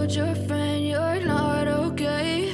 told your friend you're not okay,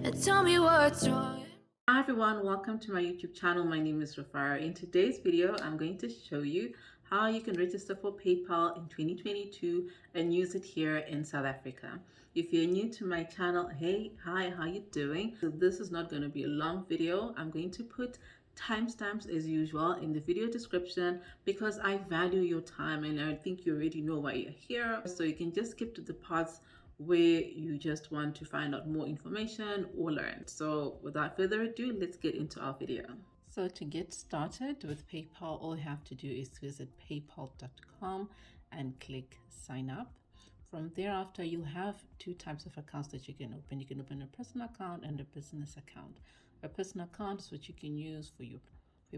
and tell me what's wrong. Hi everyone, welcome to my YouTube channel. My name is Rafara. In today's video, I'm going to show you how you can register for PayPal in 2022 and use it here in South Africa. If you're new to my channel, hey, hi, how you doing? So this is not going to be a long video. I'm going to put timestamps as usual in the video description because I value your time and I think you already know why you're here. So you can just skip to the parts where you just want to find out more information or learn. So without further ado, let's get into our video. So to get started with PayPal, all you have to do is visit paypal.com and click sign up. From thereafter, you have two types of accounts that you can open. You can open a personal account and a business account. A personal account is what you can use for your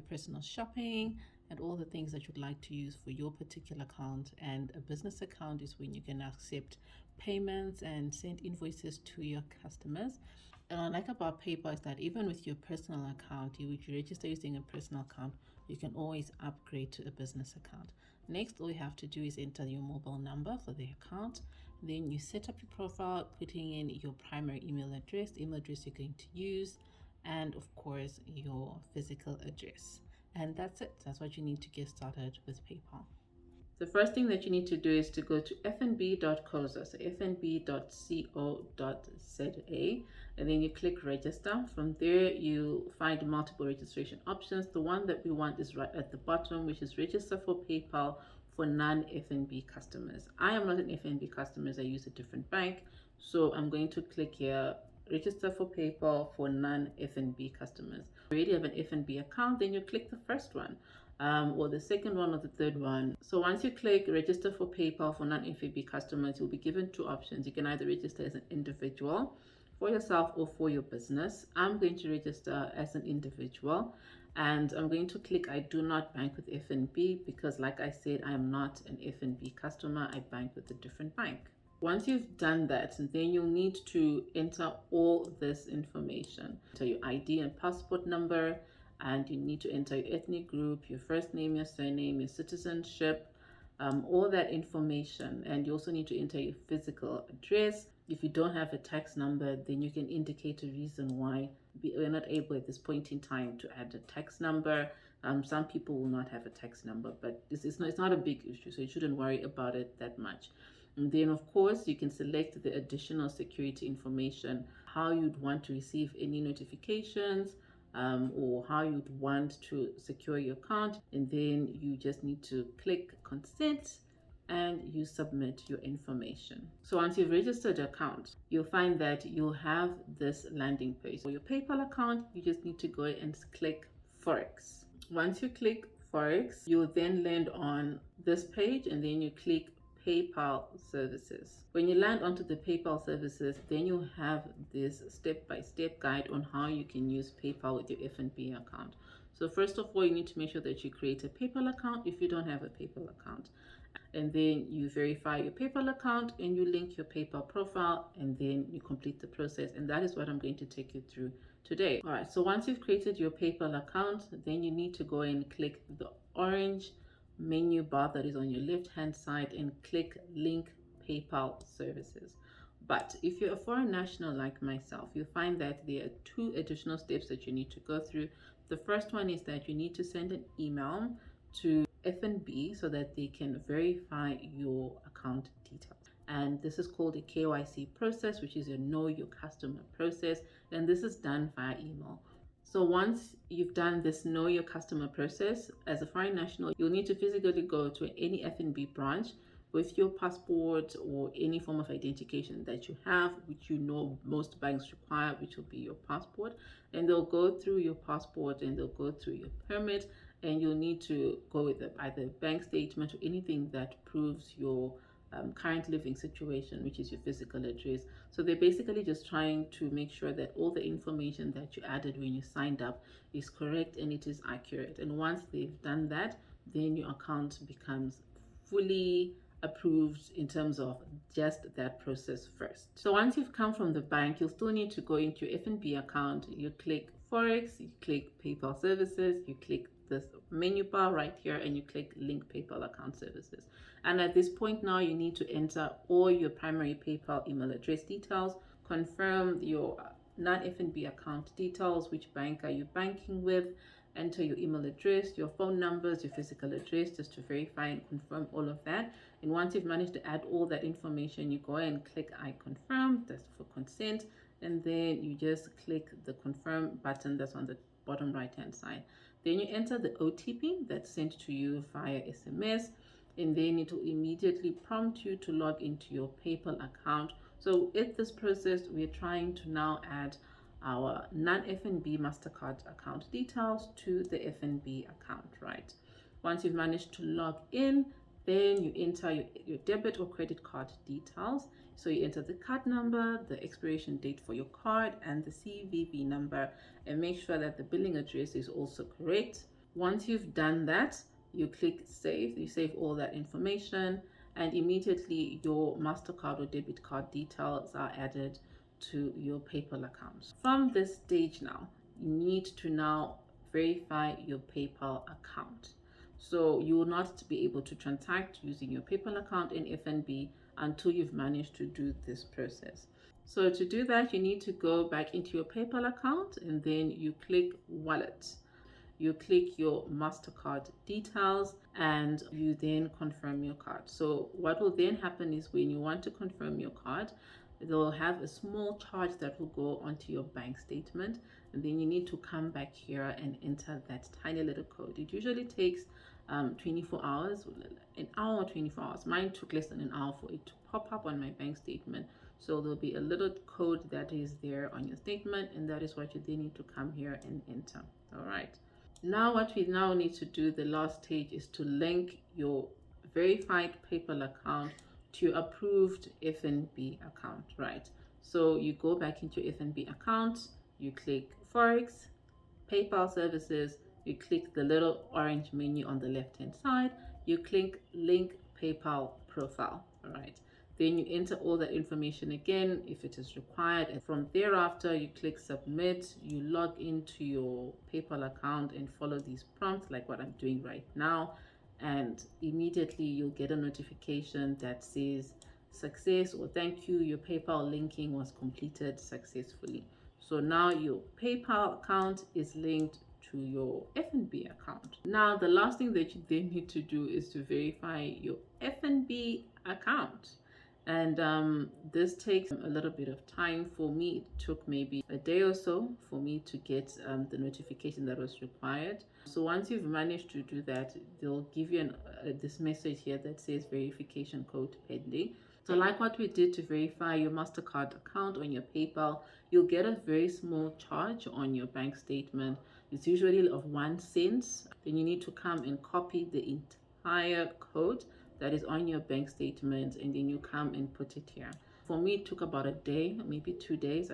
personal shopping and all the things that you'd like to use for your particular account. And a business account is when you can accept payments and send invoices to your customers. And what I like about PayPal is that even with your personal account, which you register using a personal account, you can always upgrade to a business account. Next, all you have to do is enter your mobile number for the account. Then you set up your profile, putting in your primary email address, the email address you're going to use, and of course your physical address. And that's it. That's what you need to get started with PayPal. The first thing that you need to do is to go to fnb.co.za, so fnb.co.za, and then you click register. From there, you find multiple registration options. The one that we want is right at the bottom, which is register for PayPal for non-FNB customers. I am not an FNB customer, I use a different bank. So I'm going to click here, register for PayPal for non-FNB customers. If you already have an FNB account, then you click the first one. Or the second one or the third one. So once you click register for PayPal for non-FNB customers, you'll be given two options. You can either register as an individual for yourself or for your business. I'm going to register as an individual and I'm going to click I do not bank with FNB because like I said, I am not an FNB customer. I bank with a different bank. Once you've done that, then you'll need to enter all this information. So your ID and passport number, and you need to enter your ethnic group, your first name, your surname, your citizenship, all that information. And you also need to enter your physical address. If you don't have a tax number, then you can indicate a reason why we're not able at this point in time to add a tax number. Some people will not have a tax number, but it's not a big issue, so you shouldn't worry about it that much. And then of course you can select the additional security information, how you'd want to receive any notifications, or how you'd want to secure your account, and then you just need to click consent and you submit your information. So once you've registered your account, you'll find that you'll have this landing page. For your PayPal account, you just need to go and click Forex. Once you click Forex, you'll then land on this page and then you click PayPal services. When you land onto the PayPal services, then you have this step-by-step guide on how you can use PayPal with your FNB account. So first of all, you need to make sure that you create a PayPal account if you don't have a PayPal account. And then you verify your PayPal account and you link your PayPal profile and then you complete the process. And that is what I'm going to take you through today. All right, so once you've created your PayPal account, then you need to go and click the orange menu bar that is on your left hand side and click link PayPal services. But if you're a foreign national like myself, you'll find that there are two additional steps that you need to go through. The first one is that you need to send an email to FNB so that they can verify your account details. And this is called a KYC process, which is a know your customer process. And this is done via email. So once you've done this know your customer process as a foreign national, you'll need to physically go to any FNB branch with your passport or any form of identification that you have, which you know most banks require, which will be your passport. And they'll go through your passport and they'll go through your permit, and you'll need to go with either a bank statement or anything that proves your current living situation, which is your physical address. So they're basically just trying to make sure that all the information that you added when you signed up is correct and it is accurate. And once they've done that, then your account becomes fully approved in terms of just that process first. So once you've come from the bank, you'll still need to go into your FNB account. You click Forex, you click PayPal services, you click this menu bar right here and you click link PayPal account services. And at this point now, you need to enter all your primary PayPal email address details, confirm your non-FNB account details, which bank are you banking with, enter your email address, your phone numbers, your physical address, just to verify and confirm all of that. And once you've managed to add all that information, you go and click I confirm, that's for consent, and then you just click the confirm button that's on the bottom right hand side. Then you enter the OTP that's sent to you via SMS, and then it will immediately prompt you to log into your PayPal account. So in this process, we're trying to now add our non-FNB MasterCard account details to the FNB account, right? Once you've managed to log in, then you enter your debit or credit card details. So you enter the card number, the expiration date for your card, and the CVV number, and make sure that the billing address is also correct. Once you've done that, you click save. You save all that information, and immediately your MasterCard or debit card details are added to your PayPal account. From this stage now, you need to now verify your PayPal account. So you will not be able to transact using your PayPal account in FNB until you've managed to do this process. So to do that, you need to go back into your PayPal account and then you click wallet. You click your MasterCard details and you then confirm your card. So what will then happen is when you want to confirm your card, they'll have a small charge that will go onto your bank statement, and then you need to come back here and enter that tiny little code. It usually takes 24 hours, an hour or 24 hours. Mine took less than an hour for it to pop up on my bank statement. So there'll be a little code that is there on your statement, and that is what you then need to come here and enter. All right. Now what we now need to do, the last stage, is to link your verified PayPal account to your approved FNB account, right? So you go back into your FNB account, you click Forex, PayPal services, you click the little orange menu on the left hand side, you click link PayPal profile, all right? Then you enter all that information again if it is required, and from thereafter you click submit. You log into your PayPal account and follow these prompts like what I'm doing right now, and immediately you'll get a notification that says success or thank you, your PayPal linking was completed successfully. So now your PayPal account is linked to your FNB account. Now the last thing that you then need to do is to verify your FNB account. And this takes a little bit of time. For me, it took maybe a day or so for me to get the notification that was required. So once you've managed to do that, they'll give you this message here that says verification code pending. So like what we did to verify your MasterCard account on your PayPal, you'll get a very small charge on your bank statement. It's usually of 1 cent. Then you need to come and copy the entire code that is on your bank statement, and then you come and put it here. For me, it took about a day, maybe 2 days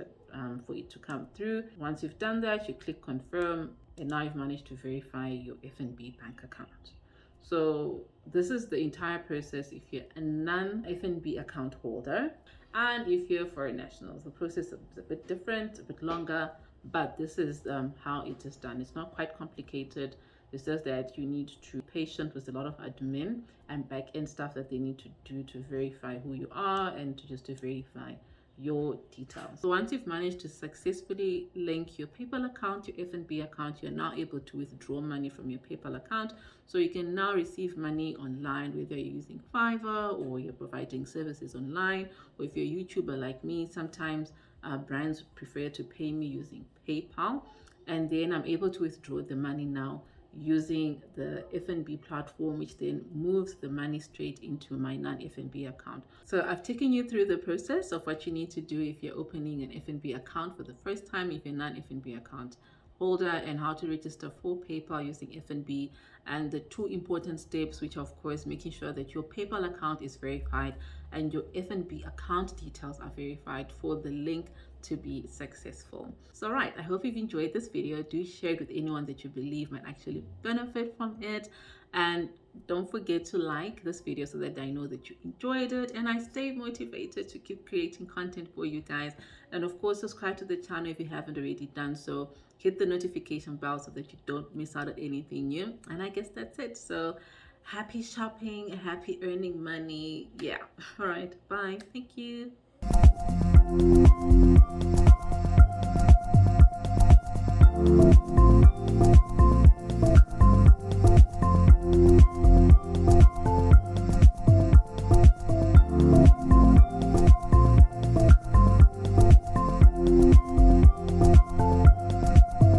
for it to come through. Once you've done that, you click confirm, and now you've managed to verify your FNB bank account. So this is the entire process if you're a non-FNB account holder, and if you're foreign nationals. The process is a bit different, a bit longer, but this is how it is done. It's not quite complicated. It's just that you need to be patient with a lot of admin and back-end stuff that they need to do to verify who you are and to verify your details. So once you've managed to successfully link your PayPal account, your FNB account, you're now able to withdraw money from your PayPal account. So you can now receive money online, whether you're using Fiverr or you're providing services online, or if you're a YouTuber like me, sometimes brands prefer to pay me using PayPal, and then I'm able to withdraw the money now using the FNB platform, which then moves the money straight into my non-FNB account. So I've taken you through the process of what you need to do if you're opening an FNB account for the first time, if you're non-FNB account holder, and how to register for PayPal using FNB, and the 2 important steps, which of course making sure that your PayPal account is verified and your FNB account details are verified for the link to be successful. So right, I hope you've enjoyed this video. Do share it with anyone that you believe might actually benefit from it, and don't forget to like this video so that I know that you enjoyed it and I stay motivated to keep creating content for you guys. And of course, subscribe to the channel if you haven't already done so, hit the notification bell so that you don't miss out on anything new. And I guess that's it. So happy shopping, happy earning money. Yeah. All right. Bye. Thank you.